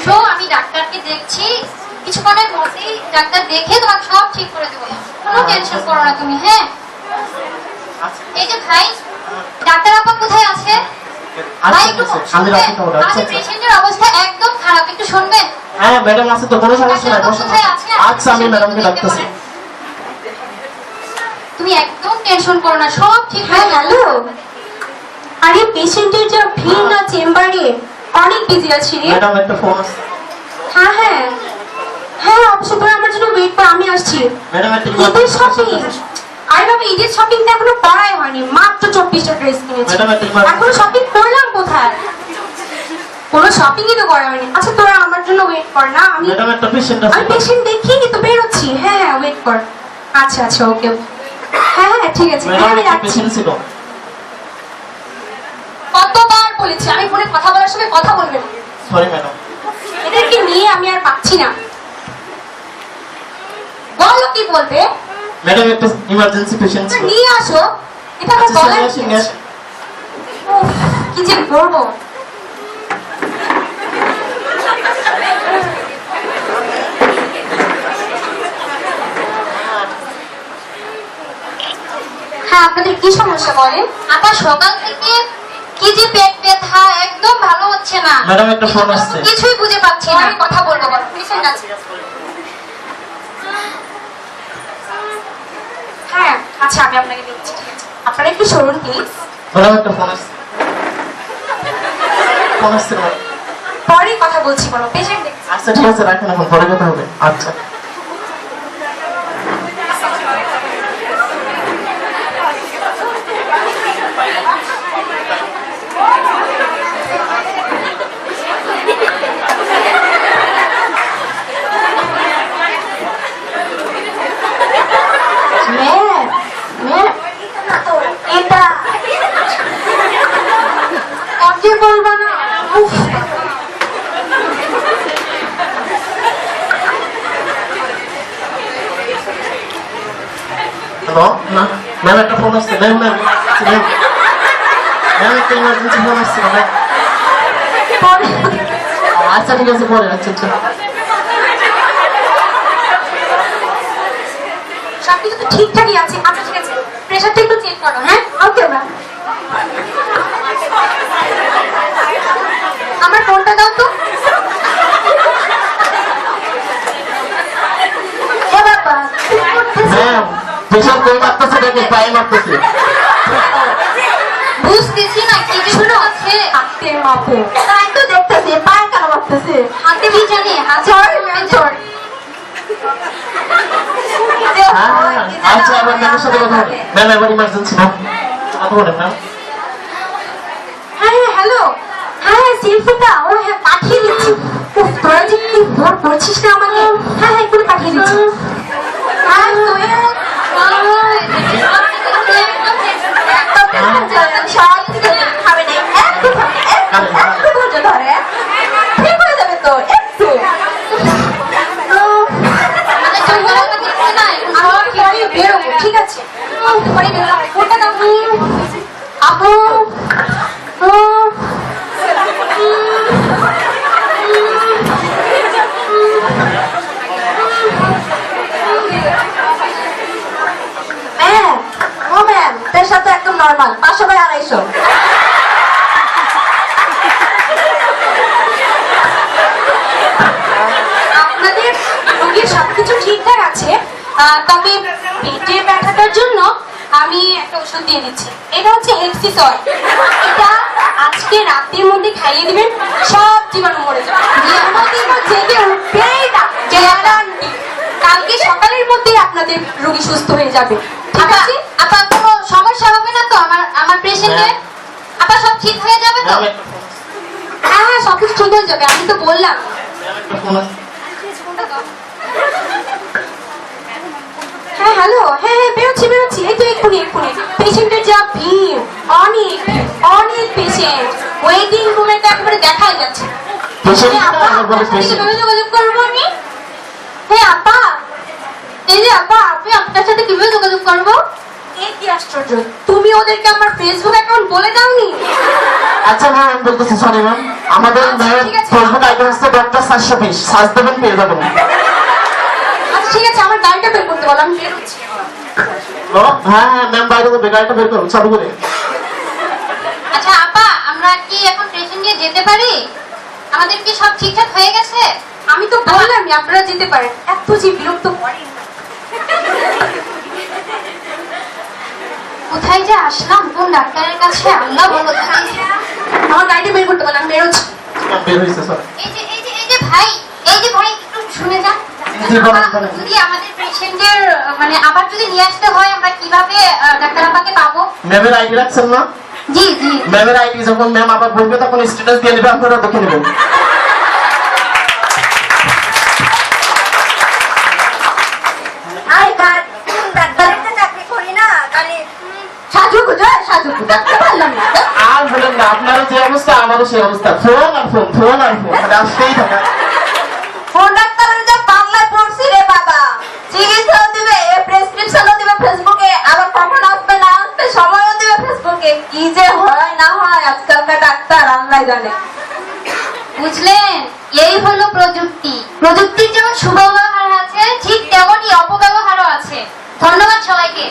বসো, আমি ডাক্তারকে দেখছি, কিছুক্ষণের মধ্যেই ডাক্তার দেখে তোমাকে সব ঠিক করে দেবো, কোনো টেনশন করো না তুমি। হ্যাঁ, এই যে ভাই, ডাক্তার আপা কোথায় আছে? ভাই একটু আমাদের পেশেন্টের অবস্থা একদম খারাপ, একটু শুনবেন? হ্যাঁ ম্যাডাম আছে তো, কোনো সমস্যা নাই, কোথায় আছে? আচ্ছা আমি ম্যাডামকে ডাকতেছি। তুমি একদম টেনশন করো না, সব ঠিক হয়ে গেল। আরে পেশেন্টের যা ভিড় না চেম্বারে, অনেক বিজি আছি রে। ম্যাডাম একটা ফোন আছে। হ্যাঁ হ্যাঁ হ্যাঁ, অবশ্যই তোরা আমার জন্য ওয়েট কর, আমি আসছি। ম্যাডাম একটা ঈদের শপিং, আরে বাবা ঈদের শপিংটা এখনো করাই হয়নি, মাত্র 24টা ড্রেস কিনেছি, এখনো শপিং করলাম কোথায়? কোনো শপিংই তো করা হয়নি। আচ্ছা তোরা আমার জন্য ওয়েট কর না, আমি ম্যাডাম একটা পেশেন্ট আছে, আমি পেশেন্ট দেখিয়ে তো বেরোচ্ছি। হ্যাঁ হ্যাঁ ওয়েট কর। আচ্ছা আচ্ছা ওকে, হ্যাঁ হ্যাঁ ঠিক আছে, হ্যাঁ আমি ম্যাডাম রাখছি। পেশেন্ট ছিল। কতবার বলেছি আমি ফোনে কথা বলার সময় কথা বলবে না। Sorry madam. এদেরকে নিয়ে আমি আর পাচ্ছি না, বলো কি বলবে? ম্যাডাম একটা ইমার্জেন্সি পেশেন্ট ছিল। নিয়ে আসো, এটা আমার আচ্ছা, বলার নিয়ে আসি। উফ, কি যে করবো। হ্যাঁ আপনাদের কি সমস্যা বলেন? আপা সকাল থেকে কি যে পেট ব্যথা, একদম ভালো হচ্ছে না। ম্যাডাম একটা ফোন আসছে। কিছুই বুঝে পাচ্ছি না। আমি কথা বলবো, বলো পেশেন্ট আছে। হ্যাঁ আচ্ছা আমি আপনাকে দিচ্ছি, ঠিক আছে আপনারা একটু সরুন প্লিজ। ম্যাডাম একটা ফোন আসছে। ফোন আসছে ম্যাডাম। পরে কথা বলছি, বলো পেশেন্ট দেখছি। আচ্ছা ঠিক আছে, রাখেন, এখন পরে কথা হবে। আচ্ছা এটা অর্ধেক বলবো না। উফ, হ্যালো, না ম্যাম একটা ফোন আসছে। ম্যাম ম্যাম ম্যাম ম্যাম একটা ইমার্জেন্সি ফোন আসছে ম্যাম। পরে আচ্ছা ঠিক আছে, পরে। আচ্ছা আচ্ছা সবকিছু তো ঠিকঠাকই আছে। আচ্ছা ঠিক আছে, প্রেশারটা একটু চেক করো। হ্যাঁ ওকে ম্যাম। আমার ফোনটা দাও তো। এ বাবা কি করতেছো? ম্যাম, পেশেন্ট কই মারতেছে, দেখে পায়ে মারতেছে। বুঝতেছি না কি যে শুনো আছে। হাতে মাপে তাই তো দেখতেছি, পায়ে কেন মারতেছে? হাতে কি জানি, হাতে সরি ম্যাম সরি। হ্যাঁ আচ্ছা, আবার ম্যামের সাথে কথা হবে। ম্যাম এবার ইমার্জেন্সি ম্যাম, কথা বলেন ম্যাম। হ্যাঁ হ্যাঁ হ্যালো, হ্যাঁ হ্যাঁ সেলফিটা ও হ্যাঁ পাঠিয়ে দিচ্ছি। উফ, তোরা যে কি ভোর করছিস না আমাকে। হ্যাঁ হ্যাঁ এগুলো পাঠিয়ে দিচ্ছি। হ্যাঁ সোহেল, সব কিছু খাবে না, একটু ধৈর্য ধরে, ঠিক হয়ে যাবে তো একটু। আমি বেরোবো, ঠিক আছে পরে বেরোবো। ওটা দাও আপু। ম্যাম ও ম্যাম, প্রেশার তো একদম নর্মাল, 500/250। আপনাদের রোগীর সবকিছু ঠিকঠাক আছে, তবে পেটের ব্যথাটার জন্য আমি একটা ওষুধ দিয়ে দিচ্ছি। এটা হচ্ছে হেক্সিসল। এটা আজকে রাতের মধ্যে খাইয়ে দিবেন, সব জীবাণু মরে যাবে। জেগে উঠবেই না, গ্যারান্টি। কালকে সকালের মধ্যেই আপনাদের রোগী সুস্থ হয়ে যাবে, ঠিক আছে? আপা কোনো সমস্যা হবে না তো আমার পেশেন্টের? আপা সব ঠিক হয়ে যাবে তো? ম্যাম একটা ফোন আসছে। হ্যাঁ হ্যাঁ সবকিছু ঠিক হয়ে যাবে, আমি তো বললাম। ম্যাম একটা ফোন আসছে। হ্যাঁ হ্যালো, হ্যাঁ হ্যাঁ বেরোচ্ছি বেরোচ্ছি, এই তো এক্ষুনি এক্ষুনি। পেশেন্টের যা ভিড়, অনেক অনেক পেশেন্ট, ওয়েটিং রুমে তো একেবারে দেখাই যাচ্ছে। পেশেন্ট এই আপা, আমার বলে আপনার সাথে পেশেন্ট। কিভাবে যোগাযোগ করবো আমি? হ্যাঁ আপা, এই যে আপা, আমি আপনার সাথে কিভাবে যোগাযোগ করবো? এই কি আশ্চর্য, তুমি ওদেরকে আমার ফেসবুক অ্যাকাউন্ট বলে দাওনি? আচ্ছা ম্যাম, আমি বলতেছি, সরি ম্যাম, আমাদের আচ্ছা, ঠিক আছে। ফেসবুক আইডি হচ্ছে ডক্টর 720 সাজ দেবেন পেয়ে যাবেন। আচ্ছা ঠিক আছে, আমার গাড়িটা বের করতে বলো, আমি বেরোচ্ছি। হ্যাঁ হ্যাঁ ম্যাম বাইরে তো গাড়িটা বের করুন চালু করে। আচ্ছা আপা, আমরা কি এখন পেশেন্ট নিয়ে যেতে পারি? আমাদের কি সব ঠিকঠাক হয়ে গেছে? আমি তো বললামই আপনারা যেতে পারেন, এত যে বিরক্ত করেন। কোথায় যে আসলাম, কোন ডাক্তারের কাছে, আল্লাহ ভালো জানে। আমার গাড়িটা বের করতে বলো, আমি বেরোচ্ছি। বের হয়েছে স্যার। এই যে ভাই, একটু শুনে যান। জি, বলেন, আপা, বলেন। যদি আমাদের পেশেন্টের মানে আবার যদি নিয়ে আসতে হয়, আমরা কিভাবে ডাক্তার আপাকে পাবো? ম্যামের আইডি রাখছেন না? জি জি। ম্যামের আইডি যখন ম্যাম আবার বলবে তখন স্ট্যাটাস দিয়ে নেবে, আপনারা দেখে নেবেন। ডাক্তারের তো চাকরি করি না, খালি সাজু গুজো ডাক্তার পারলাম না। আর বলেন না, আপনারও যে অবস্থা আমারও সেই অবস্থা, ফোন আর ফোন, ফোন আর ফোন, মানে আসতেই থাকে। কোন ডাক্তারের যে বাংলায় পড়ছি রে বাবা, চিকিৎসাও দিবে, প্রেসক্রিপশনও দিবে ফেসবুকে, আবার কখন আসবে না আসবে সময়ও দিবে ফেসবুকে। কি যে হয় না হয় আজকালকার ডাক্তার আল্লাহ জানে। বুঝলেন, এই হলো প্রযুক্তি। প্রযুক্তির যেমন সুব্যবহার আছে, ঠিক তেমনই অপব্যবহারও আছে। ধন্যবাদ সবাইকে।